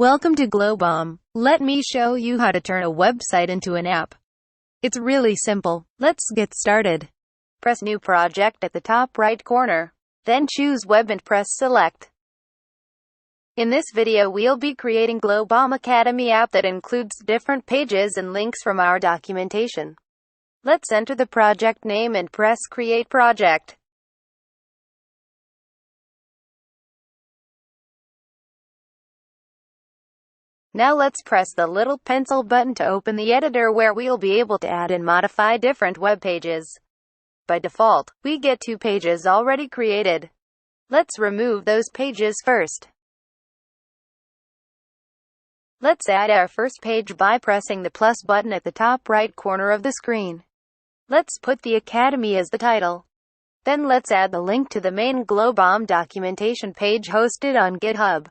Welcome to Glowbom. Let me show you how to turn a website into an app. It's really simple. Let's get started. Press New Project at the top right corner. Then choose Web and press Select. In this video we'll be creating Glowbom Academy app that includes different pages and links from our documentation. Let's enter the project name and press Create Project. Now let's press the little pencil button to open the editor where we'll be able to add and modify different web pages. By default, we get 2 pages already created. Let's remove those pages first. Let's add our first page by pressing the plus button at the top right corner of the screen. Let's put the Academy as the title. Then let's add the link to the main Glowbom documentation page hosted on GitHub.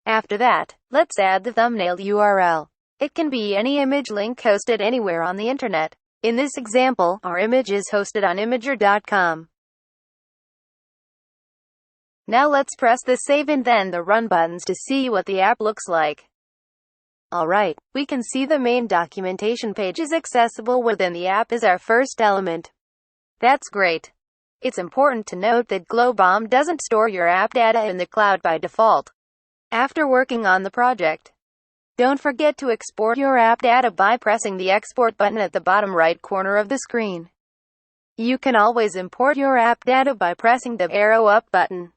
After that, let's add the thumbnail URL. It can be any image link hosted anywhere on the internet. In this example, our image is hosted on Imgur.com. Now let's press the Save and then the Run buttons to see what the app looks like. Alright, we can see the main documentation page is accessible within the app as our first element. That's great. It's important to note that Glowbom doesn't store your app data in the cloud by default. After working on the project, don't forget to export your app data by pressing the Export button at the bottom right corner of the screen. You can always import your app data by pressing the arrow up button.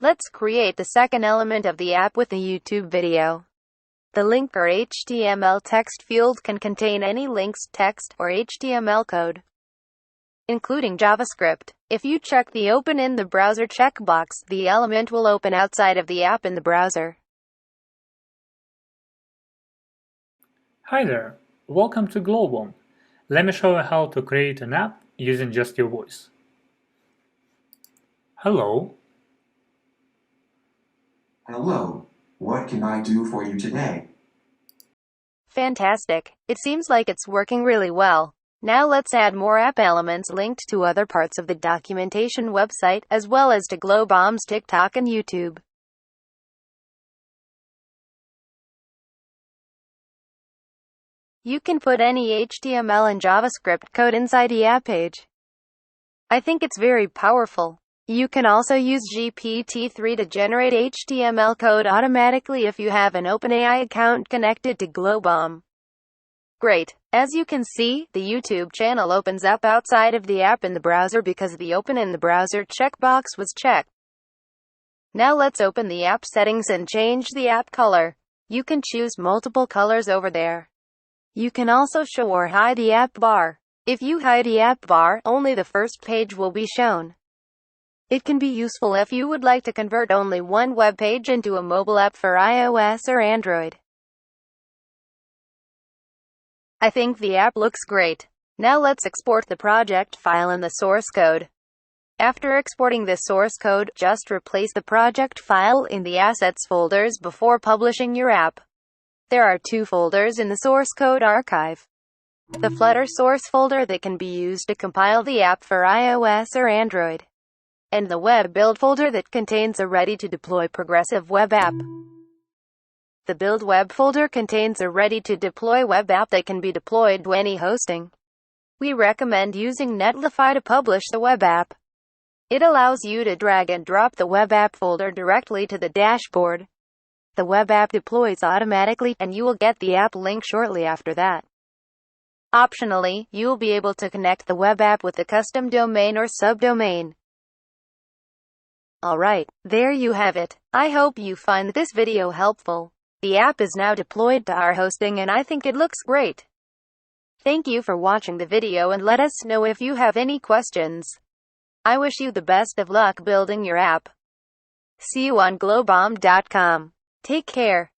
Let's create the second element of the app with a YouTube video. The link or HTML text field can contain any links, text, or HTML code, including JavaScript. If you check the Open in the Browser checkbox, the element will open outside of the app in the browser. Hi there, welcome to Glowbom. Let me show you how to create an app using just your voice. Hello. Hello, what can I do for you today? Fantastic. It seems like it's working really well. Now let's add more app elements linked to other parts of the documentation website, as well as to Glowbom's TikTok and YouTube. You can put any HTML and JavaScript code inside the app page. I think it's very powerful. You can also use GPT-3 to generate HTML code automatically if you have an OpenAI account connected to Glowbom. Great. As you can see, the YouTube channel opens up outside of the app in the browser because the Open in the Browser checkbox was checked. Now let's open the app settings and change the app color. You can choose multiple colors over there. You can also show or hide the app bar. If you hide the app bar, only the first page will be shown. It can be useful if you would like to convert only one web page into a mobile app for iOS or Android. I think the app looks great. Now let's export the project file and the source code. After exporting the source code, just replace the project file in the Assets folders before publishing your app. There are 2 folders in the source code archive. The Flutter source folder that can be used to compile the app for iOS or Android, and the Web Build folder that contains a ready-to-deploy progressive web app. The Build Web folder contains a ready-to-deploy web app that can be deployed to any hosting. We recommend using Netlify to publish the web app. It allows you to drag and drop the web app folder directly to the dashboard. The web app deploys automatically, and you will get the app link shortly after that. Optionally, you will be able to connect the web app with a custom domain or subdomain. Alright, there you have it. I hope you find this video helpful. The app is now deployed to our hosting and I think it looks great. Thank you for watching the video and let us know if you have any questions. I wish you the best of luck building your app. See you on glowbom.com. Take care.